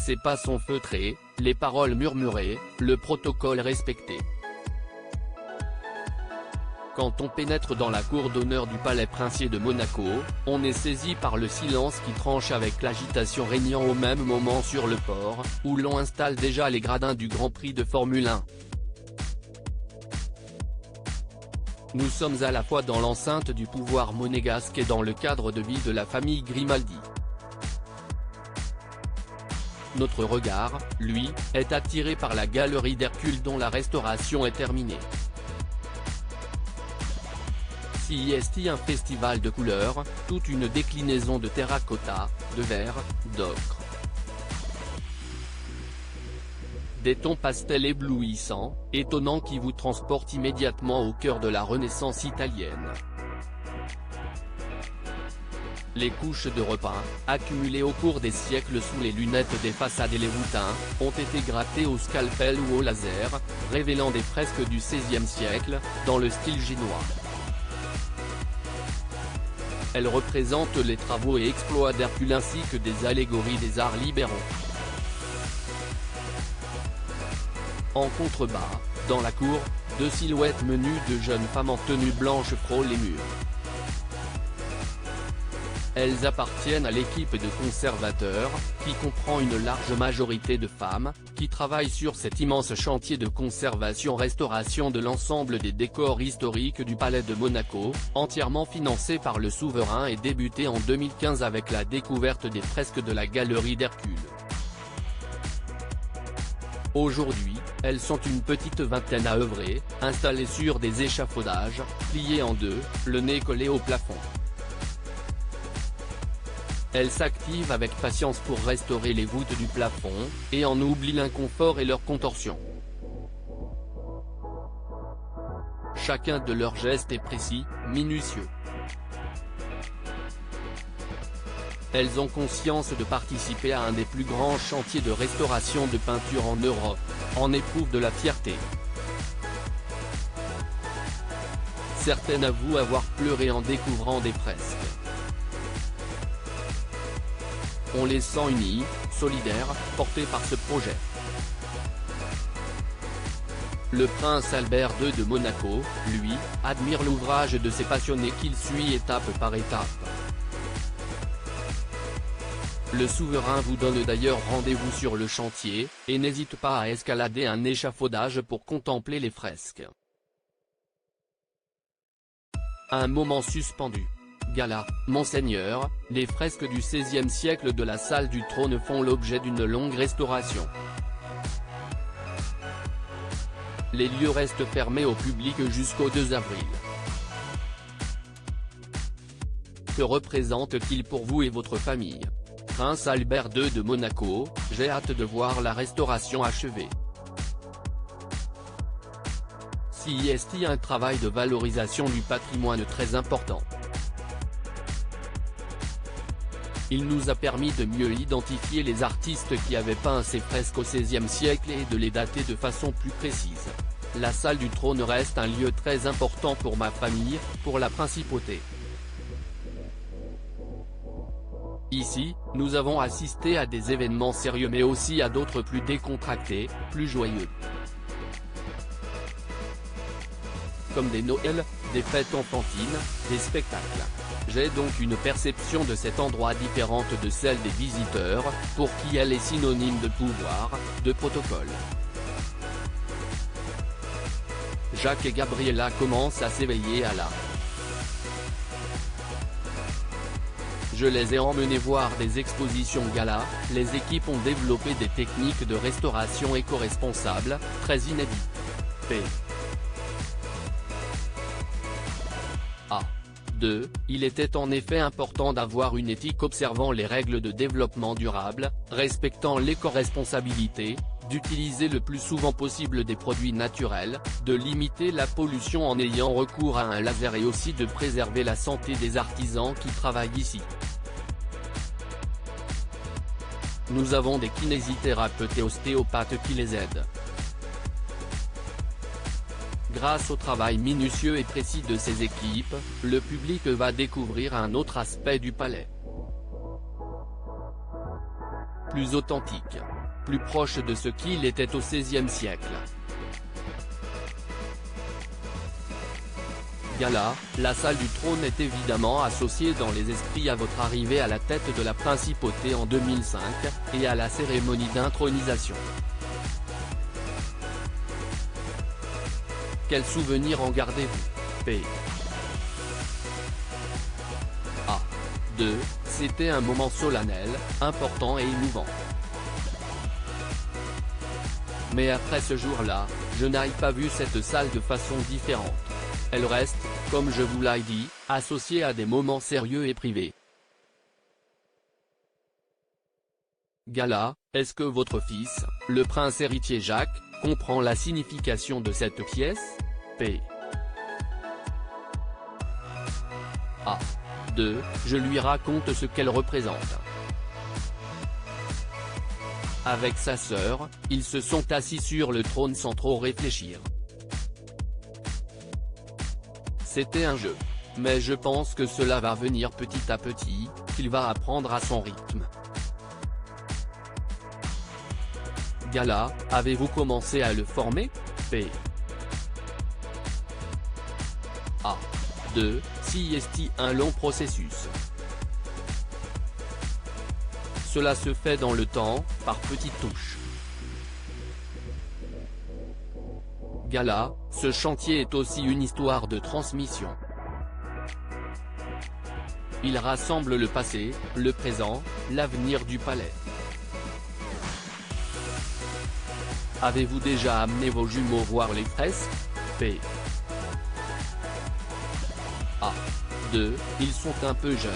Ses pas sont feutrés, les paroles murmurées, le protocole respecté. Quand on pénètre dans la cour d'honneur du palais princier de Monaco, on est saisi par le silence qui tranche avec l'agitation régnant au même moment sur le port, où l'on installe déjà les gradins du Grand Prix de Formule 1. Nous sommes à la fois dans l'enceinte du pouvoir monégasque et dans le cadre de vie de la famille Grimaldi. Notre regard, lui, est attiré par la galerie d'Hercule dont la restauration est terminée. CIST, un festival de couleurs, toute une déclinaison de terracotta, de verre, d'ocre. Des tons pastels éblouissants, étonnants qui vous transportent immédiatement au cœur de la Renaissance italienne. Les couches de repeint, accumulées au cours des siècles sous les lunettes des façades et les voûtins, ont été grattées au scalpel ou au laser, révélant des fresques du XVIe siècle, dans le style génois. Elles représentent les travaux et exploits d'Hercule ainsi que des allégories des arts libéraux. En contrebas, dans la cour, deux silhouettes menues de jeunes femmes en tenue blanche frôlent les murs. Elles appartiennent à l'équipe de conservateurs, qui comprend une large majorité de femmes, qui travaillent sur cet immense chantier de conservation-restauration de l'ensemble des décors historiques du palais de Monaco, entièrement financé par le souverain et débuté en 2015 avec la découverte des fresques de la galerie d'Hercule. Aujourd'hui, elles sont une petite vingtaine à œuvrer, installées sur des échafaudages, pliés en deux, le nez collé au plafond. Elles s'activent avec patience pour restaurer les voûtes du plafond, et en oublient l'inconfort et leur contorsion. Chacun de leurs gestes est précis, minutieux. Elles ont conscience de participer à un des plus grands chantiers de restauration de peinture en Europe, en éprouvent de la fierté. Certaines avouent avoir pleuré en découvrant des fresques. On les sent unis, solidaires, portés par ce projet. Le prince Albert II de Monaco, lui, admire l'ouvrage de ces passionnés qu'il suit étape par étape. Le souverain vous donne d'ailleurs rendez-vous sur le chantier, et n'hésite pas à escalader un échafaudage pour contempler les fresques. Un moment suspendu. Gala, Monseigneur, les fresques du XVIe siècle de la salle du trône font l'objet d'une longue restauration. Les lieux restent fermés au public jusqu'au 2 avril. Que représente-t-il pour vous et votre famille? Prince Albert II de Monaco, j'ai hâte de voir la restauration achevée. CIST, un travail de valorisation du patrimoine très important. Il nous a permis de mieux identifier les artistes qui avaient peint ces fresques au XVIe siècle et de les dater de façon plus précise. La salle du trône reste un lieu très important pour ma famille, pour la principauté. Ici, nous avons assisté à des événements sérieux mais aussi à d'autres plus décontractés, plus joyeux. Comme des Noëls, des fêtes enfantines, des spectacles. J'ai donc une perception de cet endroit différente de celle des visiteurs, pour qui elle est synonyme de pouvoir, de protocole. Jacques et Gabriella commencent à s'éveiller à l'art. Je les ai emmenés voir des expositions gala, les équipes ont développé des techniques de restauration éco-responsables, très inédites. P. A. 2. Il était en effet important d'avoir une éthique observant les règles de développement durable, respectant l'éco-responsabilité, d'utiliser le plus souvent possible des produits naturels, de limiter la pollution en ayant recours à un laser et aussi de préserver la santé des artisans qui travaillent ici. Nous avons des kinésithérapeutes et ostéopathes qui les aident. Grâce au travail minutieux et précis de ces équipes, le public va découvrir un autre aspect du palais. Plus authentique. plus proche de ce qu'il était au XVIe siècle. Gala, la salle du trône est évidemment associée dans les esprits à votre arrivée à la tête de la principauté en 2005, et à la cérémonie d'intronisation. Quel souvenir en gardez-vous? P. A. 2. C'était un moment solennel, important et émouvant. Mais après ce jour-là, je n'ai pas vu cette salle de façon différente. Elle reste, comme je vous l'ai dit, associée à des moments sérieux et privés. Gala, est-ce que votre fils, le prince héritier Jacques, comprend la signification de cette pièce? P. A. 2. Je lui raconte ce qu'elle représente. Avec sa sœur, ils se sont assis sur le trône sans trop réfléchir. C'était un jeu. Mais je pense que cela va venir petit à petit, qu'il va apprendre à son rythme. Gala, avez-vous commencé à le former? P. A. 2. Si est un long processus. Cela se fait dans le temps, par petites touches. Gala, ce chantier est aussi une histoire de transmission. Il rassemble le passé, le présent, l'avenir du palais. Avez-vous déjà amené vos jumeaux voir les fresques? P. A. 2. Ils sont un peu jeunes.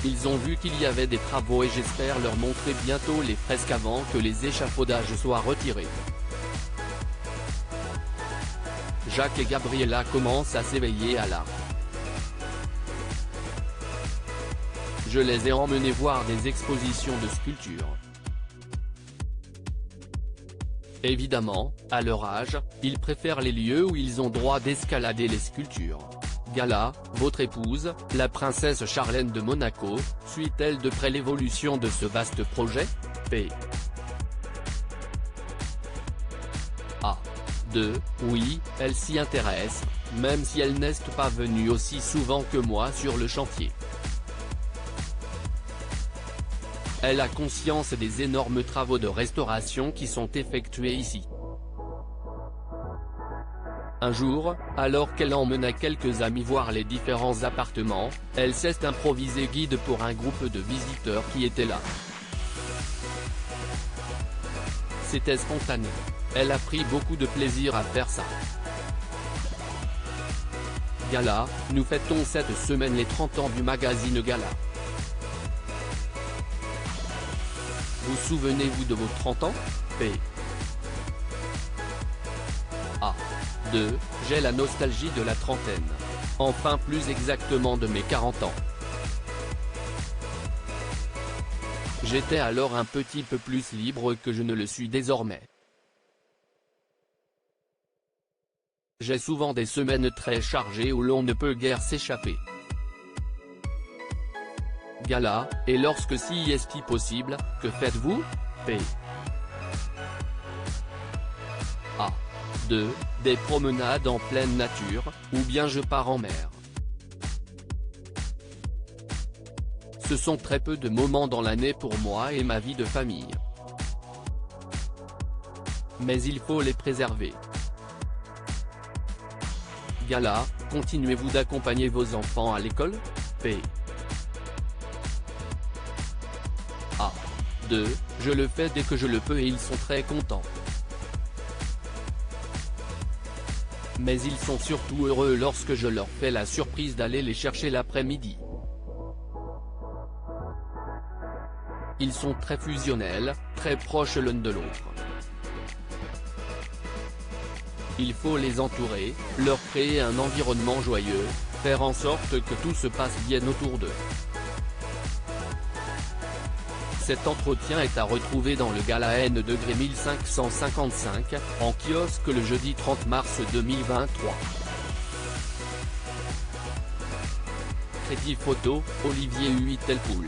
Ils ont vu qu'il y avait des travaux et j'espère leur montrer bientôt les fresques avant que les échafaudages soient retirés. Jacques et Gabriella commencent à s'éveiller à l'art. Je les ai emmenés voir des expositions de sculptures. Évidemment, à leur âge, ils préfèrent les lieux où ils ont droit d'escalader les sculptures. Gala, votre épouse, la princesse Charlène de Monaco, suit-elle de près l'évolution de ce vaste projet? P. A. 2. Oui, elle s'y intéresse, même si elle n'est pas venue aussi souvent que moi sur le chantier. Elle a conscience des énormes travaux de restauration qui sont effectués ici. Un jour, alors qu'elle emmena quelques amis voir les différents appartements, elle s'est improvisée guide pour un groupe de visiteurs qui étaient là. C'était spontané. Elle a pris beaucoup de plaisir à faire ça. Gala, nous fêtons cette semaine les 30 ans du magazine Gala. Vous souvenez-vous de vos 30 ans? P. A. 2. J'ai la nostalgie de la trentaine. Enfin plus exactement de mes 40 ans. J'étais alors un petit peu plus libre que je ne le suis désormais. J'ai souvent des semaines très chargées où l'on ne peut guère s'échapper. Gala, et lorsque si est possible, que faites-vous? P. A. 2. Des promenades en pleine nature, ou bien je pars en mer. Ce sont très peu de moments dans l'année pour moi et ma vie de famille. Mais il faut les préserver. Gala, continuez-vous d'accompagner vos enfants à l'école? P. A. 2. Je le fais dès que je le peux et ils sont très contents. Mais ils sont surtout heureux lorsque je leur fais la surprise d'aller les chercher l'après-midi. Ils sont très fusionnels, très proches l'un de l'autre. Il faut les entourer, leur créer un environnement joyeux, faire en sorte que tout se passe bien autour d'eux. Cet entretien est à retrouver dans le Gala N degré 1555, en kiosque le jeudi 30 mars 2023. Crédit photo, Olivier Huitelpoul.